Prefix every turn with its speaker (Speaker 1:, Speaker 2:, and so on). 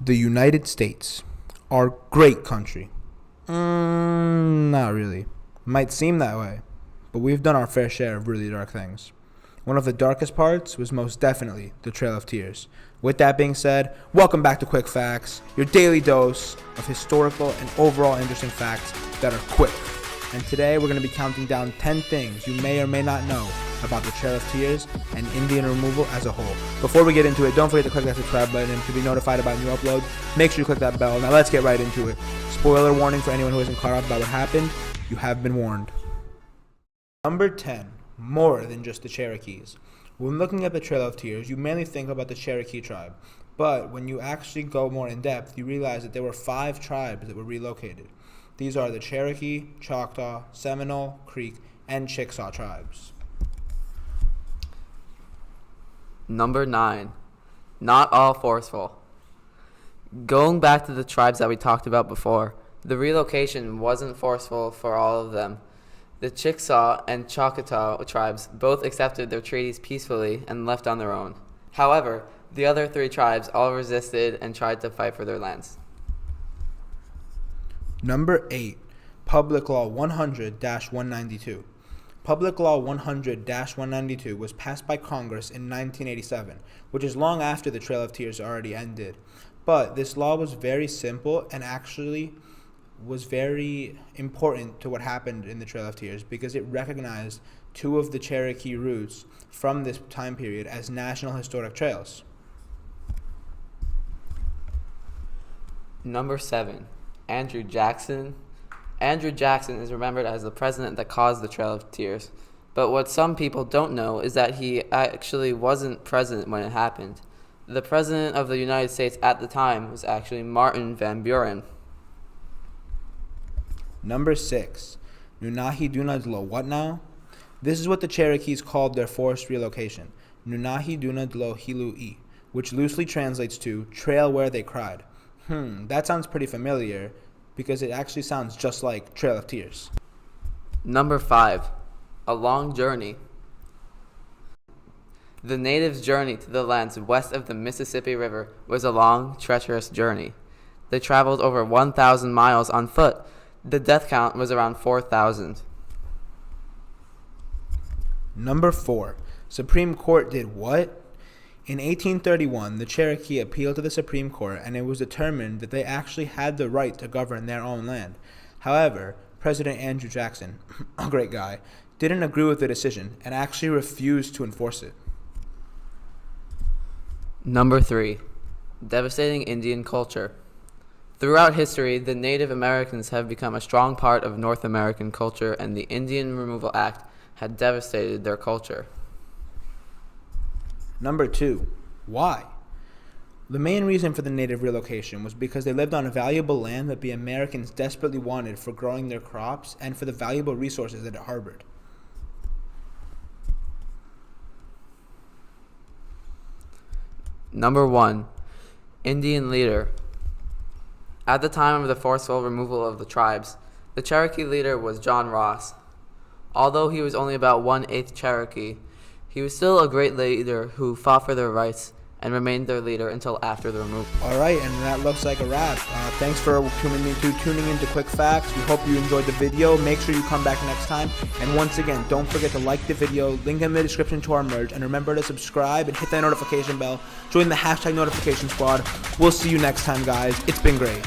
Speaker 1: The United States, our great country. Not really. Might seem that way, but we've done our fair share of really dark things. One of the darkest parts was most definitely the Trail of Tears. With that being said, welcome back to Quick Facts, your daily dose of historical and overall interesting facts that are quick. And today we're going to be counting down 10 things you may or may not know about the Trail of Tears and Indian removal as a whole. Before we get into it, don't forget to click that subscribe button to be notified about new uploads. Make sure you click that bell. Now let's get right into it. Spoiler warning for anyone who isn't caught up about what happened. You have been warned. Number 10. More than just the Cherokees. When looking at the Trail of Tears, you mainly think about the Cherokee tribe. But when you actually go more in depth, you realize that there were 5 tribes that were relocated. These are the Cherokee, Choctaw, Seminole, Creek, and Chickasaw tribes.
Speaker 2: Number 9. Not all forceful. Going back to the tribes that we talked about before, the relocation wasn't forceful for all of them. The Chickasaw and Choctaw tribes both accepted their treaties peacefully and left on their own. However, the other 3 tribes all resisted and tried to fight for their lands.
Speaker 1: Number 8. Public Law 100-192. Public Law 100-192 was passed by Congress in 1987, which is long after the Trail of Tears already ended. But this law was very simple and actually was very important to what happened in the Trail of Tears because it recognized 2 of the Cherokee routes from this time period as National Historic Trails.
Speaker 2: Number 7. Andrew Jackson. Andrew Jackson is remembered as the president that caused the Trail of Tears. But what some people don't know is that he actually wasn't present when it happened. The president of the United States at the time was actually Martin Van Buren.
Speaker 1: Number 6. Nunahi Dunadlo. What now? This is what the Cherokees called their forced relocation. Nunahi Dunadlo Hilui, which loosely translates to trail where they cried. That sounds pretty familiar because it actually sounds just like Trail of Tears.
Speaker 2: Number 5. A long journey. The natives' journey to the lands west of the Mississippi River was a long, treacherous journey. They traveled over 1,000 miles on foot. The death count was around 4,000.
Speaker 1: Number 4. Supreme Court did what? In 1831, the Cherokee appealed to the Supreme Court, and it was determined that they actually had the right to govern their own land. However, President Andrew Jackson, a great guy, didn't agree with the decision and actually refused to enforce it.
Speaker 2: Number 3. Devastating Indian culture. Throughout history, the Native Americans have become a strong part of North American culture, and the Indian Removal Act had devastated their culture.
Speaker 1: Number 2. Why? The main reason for the native relocation was because they lived on valuable land that the Americans desperately wanted for growing their crops and for the valuable resources that it harbored.
Speaker 2: Number 1. Indian leader. At the time of the forceful removal of the tribes, the Cherokee leader was John Ross. Although he was only about 1/8 Cherokee, he was still a great leader who fought for their rights and remained their leader until after the removal.
Speaker 1: Alright, and that looks like a wrap. Thanks for tuning into Quick Facts. We hope you enjoyed the video. Make sure you come back next time. And once again, don't forget to like the video, link in the description to our merch, and remember to subscribe and hit that notification bell. Join the #notification squad. We'll see you next time, guys. It's been great.